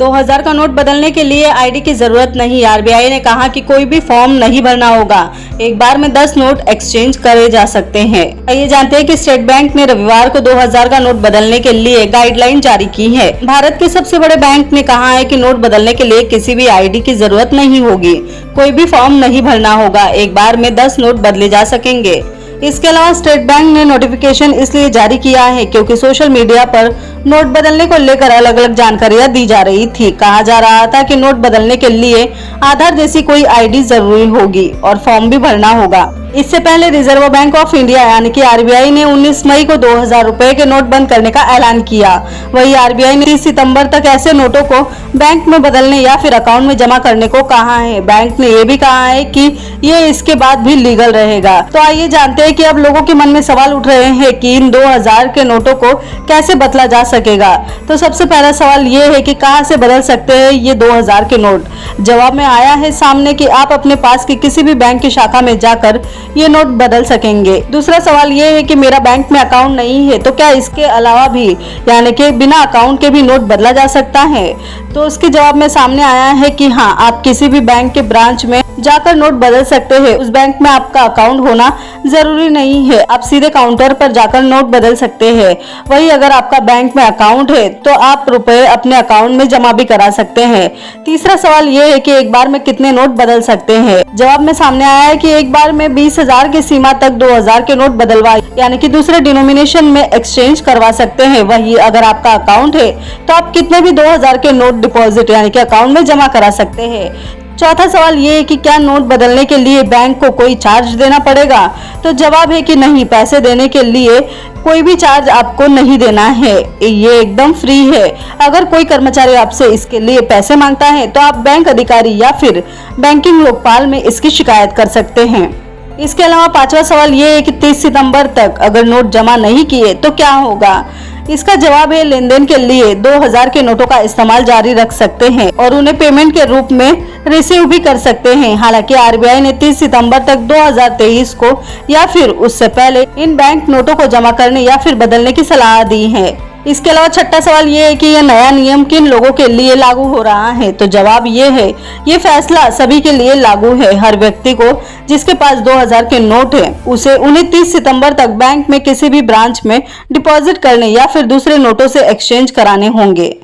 2000 का नोट बदलने के लिए आईडी की जरूरत नहीं। आरबीआई ने कहा कि कोई भी फॉर्म नहीं भरना होगा। एक बार में 10 नोट एक्सचेंज करे जा सकते हैं। आइए जानते हैं कि स्टेट बैंक ने रविवार को 2000 का नोट बदलने के लिए गाइडलाइन जारी की है। भारत के सबसे बड़े बैंक ने कहा है कि नोट बदलने के लिए किसी भी आईडी की जरूरत नहीं होगी, कोई भी फॉर्म नहीं भरना होगा। एक बार में 10 नोट बदले जा सकेंगे। इसके अलावा स्टेट बैंक ने नोटिफिकेशन इसलिए जारी किया है क्योंकि सोशल मीडिया पर नोट बदलने को लेकर अलग अलग जानकारियां दी जा रही थी। कहा जा रहा था कि नोट बदलने के लिए आधार जैसी कोई आईडी जरूरी होगी और फॉर्म भी भरना होगा। इससे पहले रिजर्व बैंक ऑफ इंडिया यानी कि आरबीआई ने 19 मई को 2000 रुपए के नोट बंद करने का ऐलान किया। वहीं आरबीआई ने 30 सितंबर तक ऐसे नोटों को बैंक में बदलने या फिर अकाउंट में जमा करने को कहा है। बैंक ने ये भी कहा है कि ये इसके बाद भी लीगल रहेगा। तो आइए जानते हैं कि अब लोगों के मन में सवाल उठ रहे हैं कि इन 2000 के नोटों को कैसे बदला जा सकेगा। तो सबसे पहला सवाल ये है कि कहां से बदल सकते हैं ये 2000 के नोट। जवाब में आया है सामने कि आप अपने पास की किसी भी बैंक की शाखा में जाकर ये नोट बदल सकेंगे। दूसरा सवाल ये है कि मेरा बैंक में अकाउंट नहीं है तो क्या इसके अलावा भी यानी कि बिना अकाउंट के भी नोट बदला जा सकता है। तो उसके जवाब में सामने आया है कि हाँ, आप किसी भी बैंक के ब्रांच में जाकर नोट बदल सकते हैं। उस बैंक में आपका अकाउंट होना जरूरी नहीं है, आप सीधे काउंटर पर जाकर नोट बदल सकते हैं। वही अगर आपका बैंक में अकाउंट है तो आप रुपए अपने अकाउंट में जमा भी करा सकते हैं। तीसरा सवाल ये है कि एक बार में कितने नोट बदल सकते हैं। जवाब में सामने आया है कि एक बार में 20,000 की सीमा तक 2000 के नोट बदलवाए यानी कि दूसरे डिनोमिनेशन में एक्सचेंज करवा सकते हैं। वही अगर आपका अकाउंट है तो आप कितने भी 2000 के नोट डिपॉजिट यानी कि अकाउंट में जमा करा सकते हैं। चौथा सवाल ये है कि क्या नोट बदलने के लिए बैंक को कोई चार्ज देना पड़ेगा। तो जवाब है कि नहीं, पैसे देने के लिए कोई भी चार्ज आपको नहीं देना है, ये एकदम फ्री है। अगर कोई कर्मचारी आपसे इसके लिए पैसे मांगता है तो आप बैंक अधिकारी या फिर बैंकिंग लोकपाल में इसकी शिकायत कर सकते हैं। इसके अलावा पांचवा सवाल ये है कि 30 सितंबर तक अगर नोट जमा नहीं किए तो क्या होगा। इसका जवाब है लेन-देन के लिए 2000 के नोटों का इस्तेमाल जारी रख सकते हैं और उन्हें पेमेंट के रूप में रिसीव भी कर सकते हैं। हालांकि आरबीआई ने 30 सितंबर तक 2023 को या फिर उससे पहले इन बैंक नोटों को जमा करने या फिर बदलने की सलाह दी है। इसके अलावा छठा सवाल ये है कि यह नया नियम किन लोगों के लिए लागू हो रहा है। तो जवाब ये है, ये फैसला सभी के लिए लागू है। हर व्यक्ति को जिसके पास 2000 के नोट है उसे उन्हें 30 सितंबर तक बैंक में किसी भी ब्रांच में डिपॉजिट करने या फिर दूसरे नोटों से एक्सचेंज कराने होंगे।